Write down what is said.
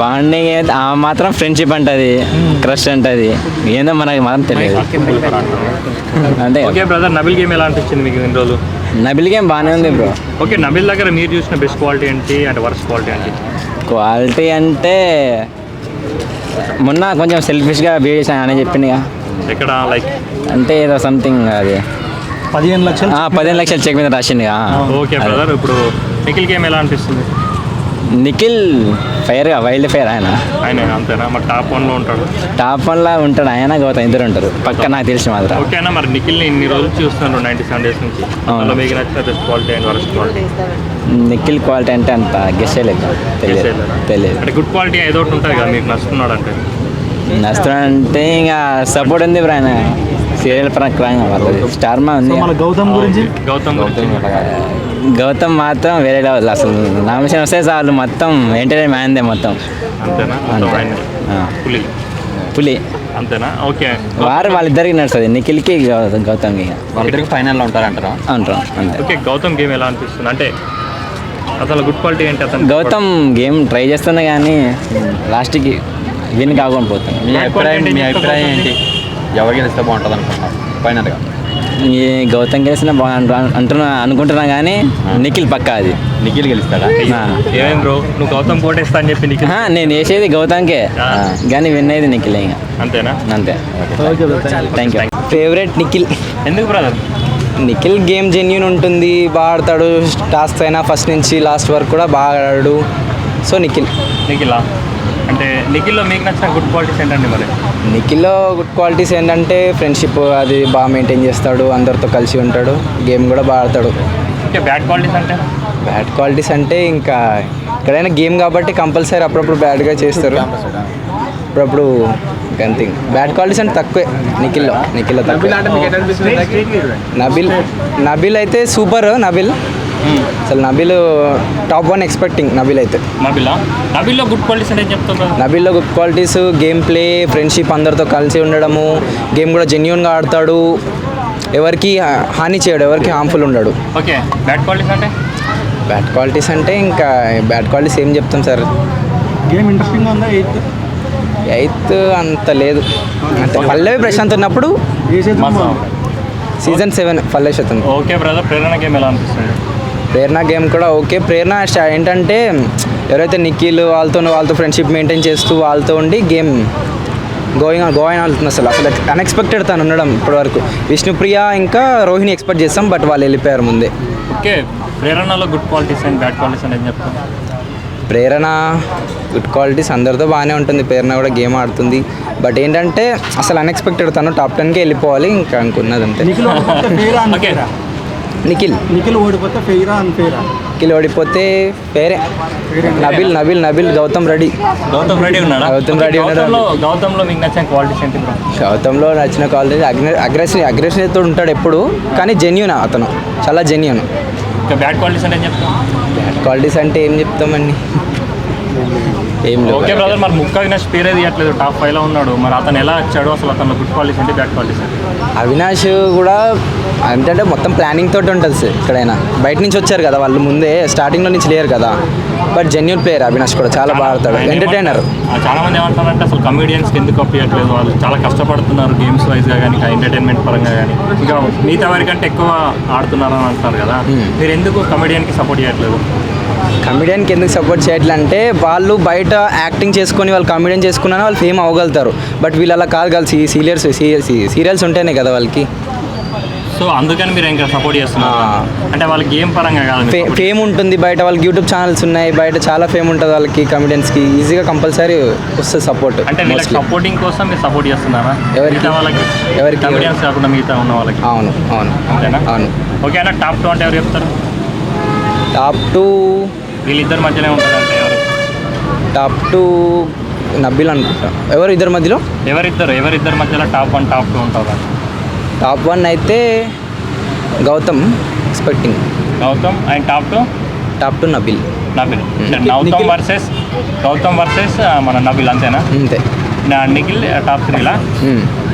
Bonding ఆ మాత్రం friendship అంటది, క్రష్ అంటది, ఏందో మనకి మాత్రం తెలియదు. అంటే ఓకే బ్రదర్, నబిల్ గేమ్ ఎలా అనిపించింది మీకు ఇన్ని రోజులు? నబిల్ గేమ్ బాగానే ఉంది బ్రో. ఓకే, నబిల్ దగ్గర మీరు చూసిన బెస్ట్ క్వాలిటీ ఏంటి అంటే వర్స్ట్ క్వాలిటీ ఏంటి? క్వాలిటీ అంటే మొన్న కొంచెం సెల్ఫిష్గా బిహేవ్ చేశాను అని చెప్పిందిగా. ఎక్కడ లైక్ అంటే ఏదో సంథింగ్ అది 15 లక్షలు చెక్ మీద రాసింది. ఓకే బ్రదర్, ఇప్పుడు నిఖిల్ గేమ్ ఎలా అనిపిస్తుంది? నిఖిల్ ఫైర్గా వైల్డ్ ఫైర్ ఆయన అంతేనా? మరి టాప్ 1లో ఉంటాడు? టాప్ 1లా ఉంటాడు ఆయన, గౌతమ్ ఇద్దరు ఉంటారు పక్క, నాకు తెలిసిన మాత్రం. ఓకేనా, మరి నిఖిల్ని ఇన్ని రోజులు చూస్తున్నాను 97 డేస్ నుంచి, అందులో మీకు నచ్చిన best quality and worst quality? Nikhil quality అంటే అంత గెస్ చేయలేదు, తెలియదు. అంటే గుడ్ క్వాలిటీ ఏదో ఒకటి ఉంటుంది కదా మీకు నచ్చుతున్నాడు అంటే? నచ్చుతాడంటే ఇంకా సపోర్ట్ ఉంది బ్రో, ఆయన సీరియల్ పరంగా వాళ్ళది స్టార్ మా ఉంది. గౌతమ్ మాత్రం వేరే లెవెల్, అసలు నామినేషన్ వస్తే చాలు మొత్తం ఎంటర్టైన్మెంట్ మ్యాన్దే మొత్తం. పులి అంతేనా? ఓకే, వాళ్ళిద్దరికి నడుస్తుంది, నిఖిల్కి గౌతమ్కి. వాళ్ళిద్దరికి ఫైనల్లో ఉంటారంటారా? అంటారు అంతే. ఓకే, గౌతమ్ గేమ్ ఎలా అనిపిస్తుంది అంటే అసలు గుడ్ క్వాలిటీ ఏంటి అతను? గౌతమ్ గేమ్ ట్రై చేస్తున్నా కానీ లాస్ట్కి విన్ కాకుండా పోతాం. మీ అభిప్రాయం ఏంటి? ఎవరు గెలిస్తే బాగుంటుంది అనుకుంటున్నాను ఫైనల్గా? ఈ గౌతమ్ గెలిచిన అనుకుంటున్నా కానీ నిఖిల్ పక్కా, అది నిఖిల్ గెలుస్తాడా? ఏమేం బ్రో, నువ్వు గౌతమ్ కోటేస్తా అని చెప్పి నిఖిల్? నేను వేసేది గౌతమ్కే కానీ విన్ అయ్యేది నిఖిల్. ఇంకా అంతేనా? అంతే. Thank you. ఫేవరెట్ నిఖిల్. ఎందుకు బ్రదర్? నిఖిల్ గేమ్ జెన్యూన్ ఉంటుంది, బాగా ఆడతాడు, టాస్క్ అయినా ఫస్ట్ నుంచి లాస్ట్ వరకు కూడా బాగా ఆడాడు. సో నిఖిలా అంటే నిఖిల్లో మీకు నచ్చిన గుడ్ క్వాలిటీస్ ఏంటండి మరి? నిఖిల్లో గుడ్ క్వాలిటీస్ ఏంటంటే ఫ్రెండ్షిప్ అది బాగా మెయింటైన్ చేస్తాడు, అందరితో కలిసి ఉంటాడు, గేమ్ కూడా బాగా ఆడతాడు. ఓకే, బ్యాడ్ క్వాలిటీస్ అంటే ఇంకా ఎక్కడైనా గేమ్ కాబట్టి కంపల్సరీ అప్పుడప్పుడు బ్యాడ్గా చేస్తారు, అప్పుడప్పుడు గంతింగ్. బ్యాడ్ క్వాలిటీస్ అంటే తక్కువే నిఖిల్లో తక్కువ. నబిల్ అయితే సూపర్. అసలు నబిల్ టాప్ 1 ఎక్స్పెక్టింగ్. నబిల్ అయితే నబిల్లో గుడ్ క్వాలిటీస్ అంటే చెప్తాను. నబిల్లో good qualities game play, friendship, అందరితో కలిసి ఉండడము, గేమ్ కూడా జెన్యూన్గా ఆడతాడు, ఎవరికి హాని చేయడు, ఎవరికి హార్మ్ఫుల్ ఉండడు. ఓకే, బ్యాడ్ క్వాలిటీస్ అంటే ఇంకా బ్యాడ్ క్వాలిటీస్ ఏం చెప్తాం సార్? గేమ్ ఇంట్రెస్టింగ్ ఉందా? ఎయిత్ అంత లేదు, అంటే పల్లవి ప్రశాంత్ ఉన్నప్పుడు సీజన్ 7 పల్లవి శాతం. ఓకే బ్రదర్, ప్రేరణ గేమ్ ఎలా అనిపిస్తుంది? ప్రేరణ గేమ్ కూడా ఓకే. ప్రేరణ ఏంటంటే ఎవరైతే నిఖిల్ వాళ్ళతో ఫ్రెండ్షిప్ మెయింటైన్ చేస్తూ వాళ్ళతో ఉండి గేమ్ గోయింగ్ అవుతుంది. అసలు అన్ఎక్స్పెక్టెడ్ తను ఉండడం ఇప్పటివరకు. విష్ణుప్రియ ఇంకా రోహిణి ఎక్స్పెక్ట్ చేస్తాం, బట్ వాళ్ళు వెళ్ళిపోయారు ముందే. ఓకే, ప్రేరణలో good qualities and bad qualities అనేది చెప్తాం. ప్రేరణ గుడ్ క్వాలిటీస్ అందరితో బాగానే ఉంటుంది, ప్రేరణ కూడా గేమ్ ఆడుతుంది, బట్ ఏంటంటే అసలు అన్ఎక్స్పెక్టెడ్ తను టాప్ 10కే వెళ్ళిపోవాలి, ఇంకా అనుకున్నది అంతే. నిఖిల్ ఓడిపోతే ఫేరే. నబిల్ గౌతమ్ రెడీ ఉన్నాడు. గౌతంలో మీకు నచ్చిన క్వాలిటీస్ ఏంటి బ్రో? గౌతంలో నచ్చిన క్వాలిటీస్ అగ్రెసివ్తో ఉంటాడు ఎప్పుడు, కానీ జెన్యూన్, అతను చాలా జెన్యూన్. బ్యాడ్ క్వాలిటీస్ అంటే బ్యాడ్ క్వాలిటీస్ అంటే ఏం చెప్తామండి, ఏం లేదు. ఓకే బ్రదర్, మరి ముక్క అవినాష్ పేరే తీయట్లేదు, టాప్ 5లో ఉన్నాడు, మరి అతను ఎలా వచ్చాడు? అసలు అతను గుడ్ క్వాలిటీస్ అంటే బ్యాడ్ క్వాలిటీస్ అంటే? అవినాష్ కూడా ఏంటంటే మొత్తం ప్లానింగ్ తోటి ఉంటుంది సార్. ఎక్కడైనా బయట నుంచి వచ్చారు కదా వాళ్ళు, ముందే స్టార్టింగ్లో నుంచి లేరు కదా, బట్ జెన్యూన్ ప్లేయర్ అవినాష్ కూడా, చాలా బాగా ఆడతాడు, ఎంటర్టైనర్. చాలా మంది ఏమంటారంటే అసలు కమెడియన్స్కి ఎందుకు అప్పయ్యట్లేదు, వాళ్ళు చాలా కష్టపడుతున్నారు గేమ్స్ వైజ్గా కానీ ఎంటర్టైన్మెంట్ పరంగా కానీ, ఇంకా మిగతా వారికంటే ఎక్కువ ఆడుతున్నారు అని అంటున్నారు కదా, మీరు ఎందుకు కమెడియన్కి సపోర్ట్ చేయట్లేదు? కమెడియన్కి ఎందుకు సపోర్ట్ చేయట్లంటే వాళ్ళు బయట యాక్టింగ్ చేసుకొని వాళ్ళు కమెడియన్ చేసుకున్నా వాళ్ళు ఫేమ్ అవ్వగలుగుతారు, బట్ వీళ్ళు అలా కాదు కలిసి సీరియల్స్ ఉంటేనే కదా వాళ్ళకి. సో అందుకని మీరు ఇంకా సపోర్ట్ చేస్తున్నారు అంటే వాళ్ళకి గేమ్ పరంగా కాదు, ఫేమ్ ఉంటుంది బయట, వాళ్ళకి యూట్యూబ్ ఛానల్స్ ఉన్నాయి, బయట చాలా ఫేమ్ ఉంటుంది వాళ్ళకి, కమెడియన్స్కి ఈజీగా కంపల్సరీ వస్తుంది సపోర్ట్. అంటే వీళ్ళకి సపోర్టింగ్ కోసం మీరు సపోర్ట్ చేస్తున్నారా? ఎవరికి కమెడియన్స్ కాకుండా మిగతా ఉన్న వాళ్ళకి? అవును అంతేనా? అవును. ఓకే అన్న, టాప్ 2 అంటే ఎవరు చెప్తారు? టాప్ 2 వీళ్ళిద్దరు మధ్యలో ఉంటారంటే ఎవరు? టాప్ 2 నబిల్ అనుకుంటా. ఎవరిద్దరి మధ్యలో మధ్యలో టాప్ 1 టాప్ 2 ఉంటారా? టాప్ 1 అయితే Gautam expecting. Gautam and top 2 Nabeel. Gautam versus మన నబిల్, అంతేనా? అంతే. నిఖిల్ టాప్ 3లా?